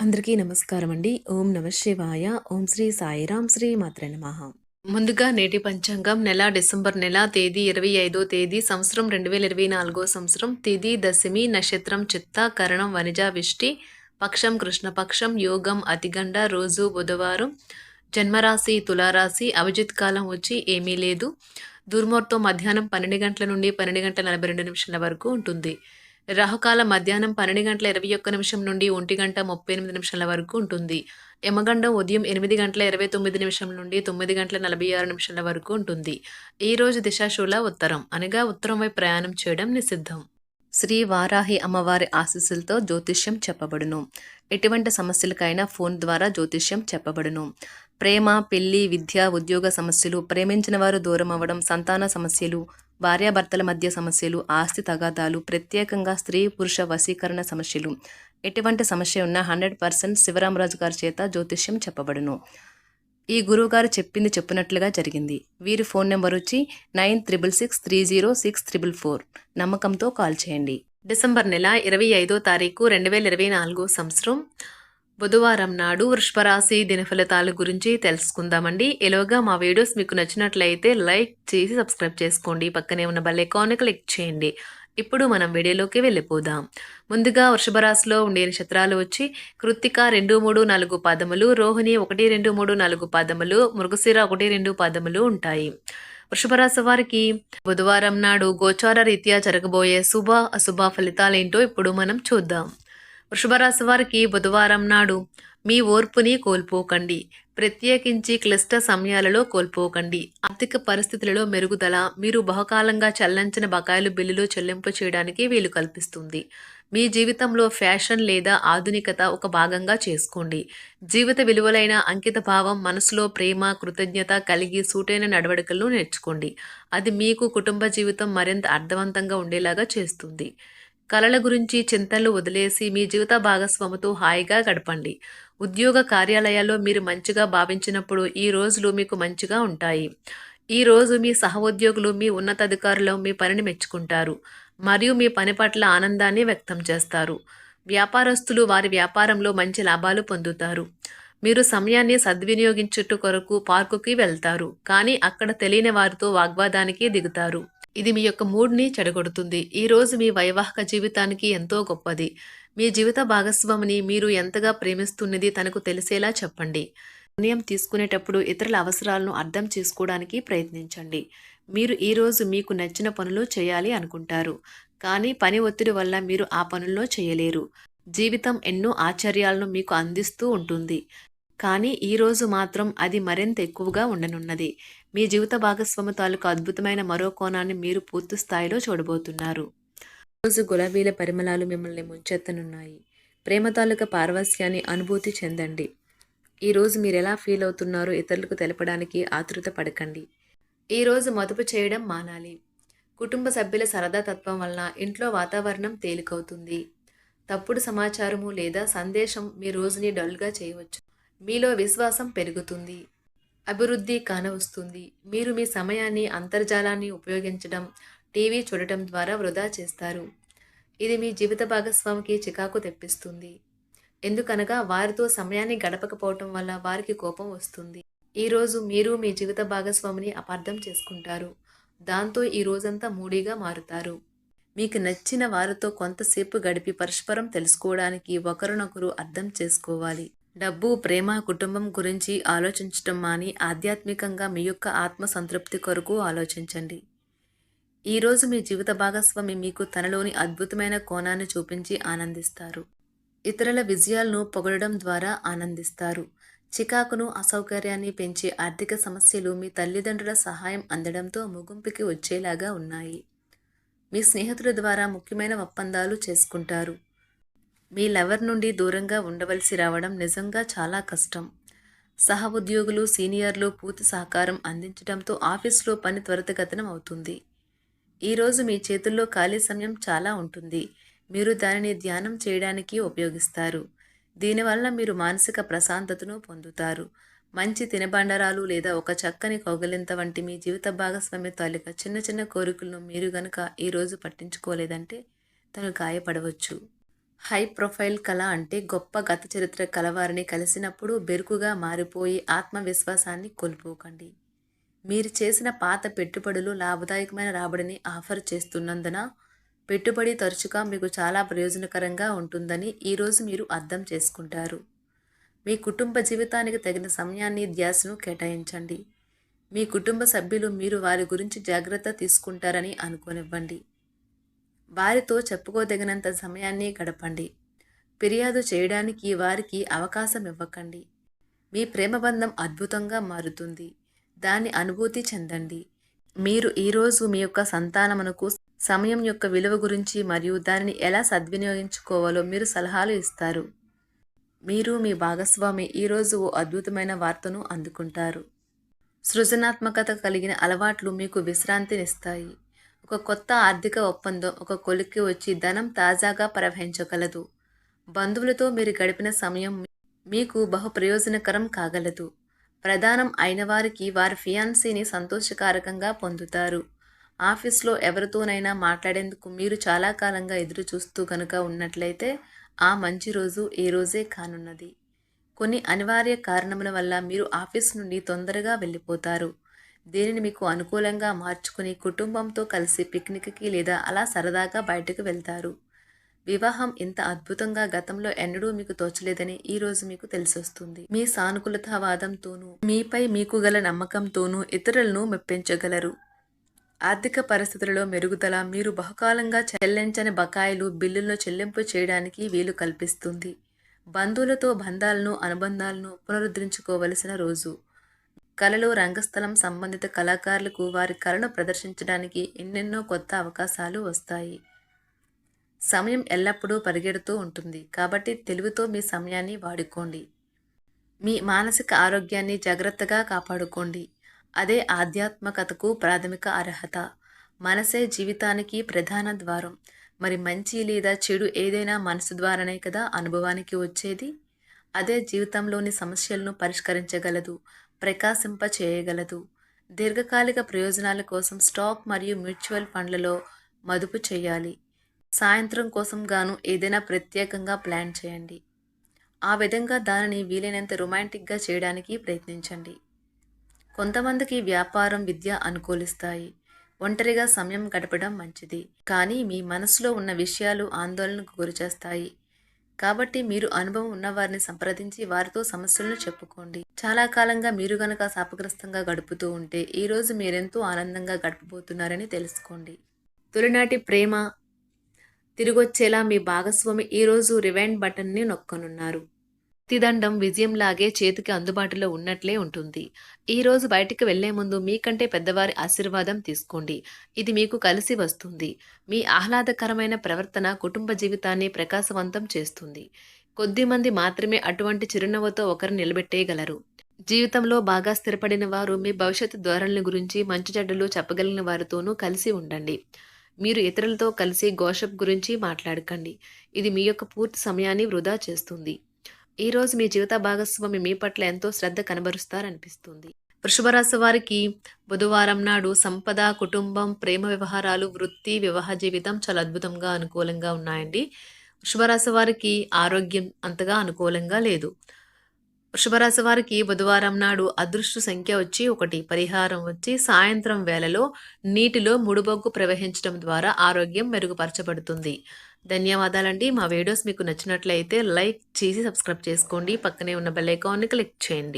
అందరికీ నమస్కారం అండి. ఓం నమ శివాయ. ఓం శ్రీ సాయిరాం శ్రీ మాత్రే నమః. ముందుగా నేటి పంచాంగం నెల డిసెంబర్ నెల తేదీ 25వ తేదీ సంవత్సరం 2024 సంవత్సరం తిథి దశమి నక్షత్రం చిత్త కరణం వనిజ విష్టి పక్షం కృష్ణపక్షం యోగం అతిగండ రోజు బుధవారం జన్మరాశి తులారాశి అభిజిత్ కాలం వచ్చి ఏమీ లేదు. దుర్ముహూర్తం మధ్యాహ్నం 12 గంటల నుండి 12 గంటల 42 నిమిషాల వరకు ఉంటుంది. రాహుకాలం మధ్యాహ్నం 12 గంటల 21 నిమిషం నుండి 1 గంట 38 నిమిషాల వరకు ఉంటుంది. యమగండం ఉదయం 8 గంటల 29 నిమిషం నుండి 9 గంటల 46 నిమిషాల వరకు ఉంటుంది. ఈ రోజు దిశాశూల ఉత్తరం అనగా ఉత్తరం వైపు ప్రయాణం చేయడం నిషిద్ధం. శ్రీ వారాహి అమ్మవారి ఆశీస్సులతో జ్యోతిష్యం చెప్పబడును. ఎటువంటి సమస్యలకైనా ఫోన్ ద్వారా జ్యోతిష్యం చెప్పబడును. ప్రేమ, పెళ్లి, విద్య, ఉద్యోగ సమస్యలు, ప్రేమించిన వారు దూరం అవ్వడం, సంతాన సమస్యలు, భార్యాభర్తల మధ్య సమస్యలు, ఆస్తి తగాదాలు, ప్రత్యేకంగా స్త్రీ పురుష వశీకరణ సమస్యలు, ఎటువంటి సమస్య ఉన్నా 100% శివరామరాజు గారి చేత జ్యోతిష్యం చెప్పబడును. ఈ గురువుగారు చెప్పింది చెప్పినట్లుగా జరిగింది. వీరి ఫోన్ నెంబర్ వచ్చి 9663064444. నమ్మకంతో కాల్ చేయండి. డిసెంబర్ నెల 25వ తారీఖు 2024 సంవత్సరం బుధవారం నాడు వృషభరాశి దినఫలితాల గురించి తెలుసుకుందామండి. ఎలాగా మా వీడియోస్ మీకు నచ్చినట్లయితే లైక్ చేసి సబ్స్క్రైబ్ చేసుకోండి. పక్కనే ఉన్న బెల్ ఐకాన్ని క్లిక్ చేయండి. ఇప్పుడు మనం వీడియోలోకి వెళ్ళిపోదాం. ముందుగా వృషభరాశిలో ఉండే నక్షత్రాలు వచ్చి కృత్తిక 2, 3, 4 పాదములు, రోహిణి 1, 2, 3, 4 పాదములు, మృగశిర 1, 2 పాదములు ఉంటాయి. వృషభరాశి వారికి బుధవారం నాడు గోచార రీత్యా జరగబోయే శుభ అశుభ ఫలితాలేంటో ఇప్పుడు మనం చూద్దాం. వృషభరాశి వారికి బుధవారం నాడు మీ ఓర్పుని కోల్పోకండి. ప్రత్యేకించి క్లిష్ట సమయాలలో కోల్పోకండి. ఆర్థిక పరిస్థితులలో మెరుగుదల, మీరు బహుకాలంగా చెల్లించిన బకాయిలు బిల్లులు చెల్లింపు చేయడానికి వీలు కల్పిస్తుంది. మీ జీవితంలో ఫ్యాషన్ లేదా ఆధునికత ఒక భాగంగా చేసుకోండి. జీవిత విలువలైన అంకిత భావం, మనసులో ప్రేమ, కృతజ్ఞత కలిగి సూటైన నడవడికలను నేర్చుకోండి. అది మీకు కుటుంబ జీవితం మరింత అర్థవంతంగా ఉండేలాగా చేస్తుంది. కలల గురించి చింతలు వదిలేసి మీ జీవిత భాగస్వామితో హాయిగా గడపండి. ఉద్యోగ కార్యాలయాల్లో మీరు మంచిగా భావించినప్పుడు ఈ రోజులు మీకు మంచిగా ఉంటాయి. ఈ రోజు మీ సహోద్యోగులు, మీ ఉన్నతాధికారులు మీ పనిని మెచ్చుకుంటారు మరియు మీ పని పట్ల ఆనందాన్ని వ్యక్తం చేస్తారు. వ్యాపారస్తులు వారి వ్యాపారంలో మంచి లాభాలు పొందుతారు. మీరు సమయాన్ని సద్వినియోగించుట కొరకు పార్కుకి వెళ్తారు, కానీ అక్కడ తెలియని వారితో వాగ్వాదానికి దిగుతారు. ఇది మీ యొక్క మూడ్ని చెడగొడుతుంది. ఈ రోజు మీ వైవాహిక జీవితానికి ఎంతో గొప్పది. మీ జీవిత భాగస్వామిని మీరు ఎంతగా ప్రేమిస్తున్నది తనకు తెలిసేలా చెప్పండి. నిర్ణయం తీసుకునేటప్పుడు ఇతరుల అవసరాలను అర్థం చేసుకోవడానికి ప్రయత్నించండి. మీరు ఈరోజు మీకు నచ్చిన పనులు చేయాలి అనుకుంటారు, కానీ పని ఒత్తిడి వల్ల మీరు ఆ పనుల్లో చేయలేరు. జీవితం ఎన్నో ఆశ్చర్యాలను మీకు అందిస్తూ ఉంటుంది, కానీ ఈరోజు మాత్రం అది మరింత ఎక్కువగా ఉండనున్నది. మీ జీవిత భాగస్వామి తాలూకు అద్భుతమైన మరో కోణాన్ని మీరు పూర్తి స్థాయిలో చూడబోతున్నారు. రోజు గులాబీల పరిమళాలు మిమ్మల్ని ముంచెత్తనున్నాయి. ప్రేమ తాలూకా పారవస్యాన్ని అనుభూతి చెందండి. ఈరోజు మీరు ఎలా ఫీల్ అవుతున్నారో ఇతరులకు తెలపడానికి ఆతృత పడకండి. ఈరోజు మదుపు చేయడం మానాలి. కుటుంబ సభ్యుల సరదా తత్వం వలన ఇంట్లో వాతావరణం తేలికవుతుంది. తప్పుడు సమాచారము లేదా సందేశం మీ రోజుని డల్గా చేయవచ్చు. మీలో విశ్వాసం పెరుగుతుంది. అభివృద్ధి కానవస్తుంది. మీరు మీ సమయాన్ని అంతర్జాలాన్ని ఉపయోగించడం, టీవీ చూడటం ద్వారా వృధా చేస్తారు. ఇది మీ జీవిత భాగస్వామికి చికాకు తెప్పిస్తుంది. ఎందుకనగా వారితో సమయాన్ని గడపకపోవటం వల్ల వారికి కోపం వస్తుంది. ఈరోజు మీరు మీ జీవిత భాగస్వామిని అపార్థం చేసుకుంటారు. దాంతో ఈ రోజంతా మూడీగా మారుతారు. మీకు నచ్చిన వారితో కొంతసేపు గడిపి పరస్పరం తెలుసుకోవడానికి ఒకరినొకరు అర్థం చేసుకోవాలి. డబ్బు, ప్రేమ, కుటుంబం గురించి ఆలోచించటం మాని ఆధ్యాత్మికంగా మీ యొక్క ఆత్మ సంతృప్తి కొరకు ఆలోచించండి. ఈరోజు మీ జీవిత భాగస్వామి మీకు తనలోని అద్భుతమైన కోణాన్ని చూపించి ఆనందిస్తారు. ఇతరుల విజయాలను పొగడడం ద్వారా ఆనందిస్తారు. చికాకును, అసౌకర్యాన్ని పెంచే ఆర్థిక సమస్యలు మీ తల్లిదండ్రుల సహాయం అందడంతో ముగింపుకి వచ్చేలాగా ఉన్నాయి. మీ స్నేహితుల ద్వారా ముఖ్యమైన ఒప్పందాలు చేసుకుంటారు. మీ లవర్ నుండి దూరంగా ఉండవలసి రావడం నిజంగా చాలా కష్టం. సహ ఉద్యోగులు, సీనియర్లు పూర్తి సహకారం అందించడంతో ఆఫీస్లో పని త్వరితగతినం అవుతుంది. ఈరోజు మీ చేతుల్లో ఖాళీ సమయం చాలా ఉంటుంది. మీరు దానిని ధ్యానం చేయడానికి ఉపయోగిస్తారు. దీనివల్ల మీరు మానసిక ప్రశాంతతను పొందుతారు. మంచి తినబండరాలు లేదా ఒక చక్కని కౌగిలింత వంటి మీ జీవిత భాగస్వామి తాలూకా చిన్న చిన్న కోరికలను మీరు గనుక ఈరోజు పట్టించుకోలేదంటే తను గాయపడవచ్చు. హై ప్రొఫైల్ కళ అంటే గొప్ప గత చరిత్ర కలవారిని కలిసినప్పుడు బెరుకుగా మారిపోయి ఆత్మవిశ్వాసాన్ని కోల్పోకండి. మీరు చేసిన పాత పెట్టుబడులు లాభదాయకమైన రాబడిని ఆఫర్ చేస్తున్నందున పెట్టుబడి తరచుగా మీకు చాలా ప్రయోజనకరంగా ఉంటుందని ఈరోజు మీరు అర్థం చేసుకుంటారు. మీ కుటుంబ జీవితానికి తగిన సమయాన్ని ధ్యాసను కేటాయించండి. మీ కుటుంబ సభ్యులు మీరు వారి గురించి జాగ్రత్త తీసుకుంటారని అనుకోనివ్వండి. వారితో చెప్పుకోదగినంత సమయాన్ని గడపండి. ఫిర్యాదు చేయడానికి వారికి అవకాశం ఇవ్వకండి. మీ ప్రేమ బంధం అద్భుతంగా మారుతుంది. దాన్ని అనుభూతి చెందండి. మీరు ఈరోజు మీ యొక్క సంతానమునకు సమయం యొక్క విలువ గురించి మరియు దానిని ఎలా సద్వినియోగించుకోవాలో మీరు సలహాలు ఇస్తారు. మీరు మీ భాగస్వామి ఈరోజు ఓ అద్భుతమైన వార్తను అందుకుంటారు. సృజనాత్మకత కలిగిన అలవాట్లు మీకు విశ్రాంతినిస్తాయి. ఒక కొత్త ఆర్థిక ఒప్పందం ఒక కొలిక్కి వచ్చి ధనం తాజాగా ప్రవహించగలదు. బంధువులతో మీరు గడిపిన సమయం మీకు బహు ప్రయోజనకరం కాగలదు. ప్రధానం అయిన వారికి వారి ఫియాన్సీని సంతోషకారకంగా పొందుతారు. ఆఫీస్లో ఎవరితోనైనా మాట్లాడేందుకు మీరు చాలా కాలంగా ఎదురు చూస్తూ కనుక ఉన్నట్లయితే ఆ మంచి రోజు ఏ రోజే కానున్నది. కొన్ని అనివార్య కారణముల వల్ల మీరు ఆఫీస్ నుండి తొందరగా వెళ్ళిపోతారు. దీనిని మీకు అనుకూలంగా మార్చుకుని కుటుంబంతో కలిసి పిక్నిక్కి లేదా అలా సరదాగా బయటకు వెళ్తారు. వివాహం ఇంత అద్భుతంగా గతంలో ఎన్నడూ మీకు తోచలేదని ఈరోజు మీకు తెలిసొస్తుంది. మీ సానుకూలతావాదంతోనూ మీపై మీకు గల నమ్మకంతోనూ ఇతరులను మెప్పించగలరు. ఆర్థిక పరిస్థితులలో మెరుగుదల మీరు బహుకాలంగా చెల్లించని బకాయిలు బిల్లులను చెల్లింపు చేయడానికి వీలు కల్పిస్తుంది. బంధువులతో అనుబంధాలను పునరుద్ధరించుకోవలసిన రోజు. కళలు రంగస్థలం సంబంధిత కళాకారులకు వారి కళను ప్రదర్శించడానికి ఎన్నెన్నో కొత్త అవకాశాలు వస్తాయి. సమయం ఎల్లప్పుడూ పరిగెడుతూ ఉంటుంది కాబట్టి తెలివితో మీ సమయాన్ని వాడుకోండి. మీ మానసిక ఆరోగ్యాన్ని జాగ్రత్తగా కాపాడుకోండి. అదే ఆధ్యాత్మికతకు ప్రాథమిక అర్హత. మనసే జీవితానికి ప్రధాన ద్వారం. మరి మంచి లేదా చెడు ఏదైనా మనసు ద్వారానే కదా అనుభవానికి వచ్చేది. అదే జీవితంలోని సమస్యలను పరిష్కరించగలదు, ప్రకాశింప చేయగలదు. దీర్ఘకాలిక ప్రయోజనాల కోసం స్టాక్ మరియు మ్యూచువల్ ఫండ్లలో మదుపు చేయాలి. సాయంత్రం కోసం గాను ఏదైనా ప్రత్యేకంగా ప్లాన్ చేయండి. ఆ విధంగా దానిని వీలైనంత రొమాంటిక్గా చేయడానికి ప్రయత్నించండి. కొంతమందికి వ్యాపారం, విద్య అనుకూలిస్తాయి. ఒంటరిగా సమయం గడపడం మంచిది. కానీ మీ మనసులో ఉన్న విషయాలు ఆందోళనకు గురిచేస్తాయి. కాబట్టి మీరు అనుభవం ఉన్నవారిని సంప్రదించి వారితో సమస్యలను చెప్పుకోండి. చాలా కాలంగా మీరు గనక శాపగ్రస్తంగా గడుపుతూ ఉంటే ఈరోజు మీరెంతో ఆనందంగా గడపబోతున్నారని తెలుసుకోండి. తొలినాటి ప్రేమ తిరిగొచ్చేలా మీ భాగస్వామి ఈరోజు రివైండ్ బటన్ని నొక్కనున్నారు. ప్రతిదండం విజయంలాగే చేతికి అందుబాటులో ఉన్నట్లే ఉంటుంది. ఈరోజు బయటికి వెళ్లే ముందు మీకంటే పెద్దవారి ఆశీర్వాదం తీసుకోండి. ఇది మీకు కలిసి వస్తుంది. మీ ఆహ్లాదకరమైన ప్రవర్తన కుటుంబ జీవితాన్ని ప్రకాశవంతం చేస్తుంది. కొద్దిమంది మాత్రమే అటువంటి చిరునవ్వుతో ఒకరు నిలబెట్టేయగలరు. జీవితంలో బాగా స్థిరపడిన వారు మీ భవిష్యత్తు ధోరణుల గురించి మంచి చెడ్డలు చెప్పగలిగిన వారితోనూ కలిసి ఉండండి. మీరు ఇతరులతో కలిసి గోషప్ గురించి మాట్లాడకండి. ఇది మీ యొక్క పూర్తి సమయాన్ని వృధా చేస్తుంది. ఈరోజు మీ జీవిత భాగస్వామి మీ పట్ల ఎంతో శ్రద్ధ కనబరుస్తారనిపిస్తుంది. వృషభ రాశి వారికి బుధవారం నాడు సంపద, కుటుంబం, ప్రేమ వ్యవహారాలు, వృత్తి, వివాహ జీవితం చాలా అద్భుతంగా అనుకూలంగా ఉన్నాయండి. వృషభ రాశి వారికి ఆరోగ్యం అంతగా అనుకూలంగా లేదు. వృషభ రాశి వారికి బుధవారం నాడు అదృష్ట సంఖ్య వచ్చి 1. పరిహారం వచ్చి సాయంత్రం వేళలో నీటిలో ముడుబొగ్గు ప్రవహించడం ద్వారా ఆరోగ్యం మెరుగుపరచబడుతుంది. ధన్యవాదాలండి. మా వీడియోస్ మీకు నచ్చినట్లయితే లైక్ చేసి సబ్స్క్రైబ్ చేసుకోండి. పక్కనే ఉన్న బెల్ ఐకాన్ని క్లిక్ చేయండి.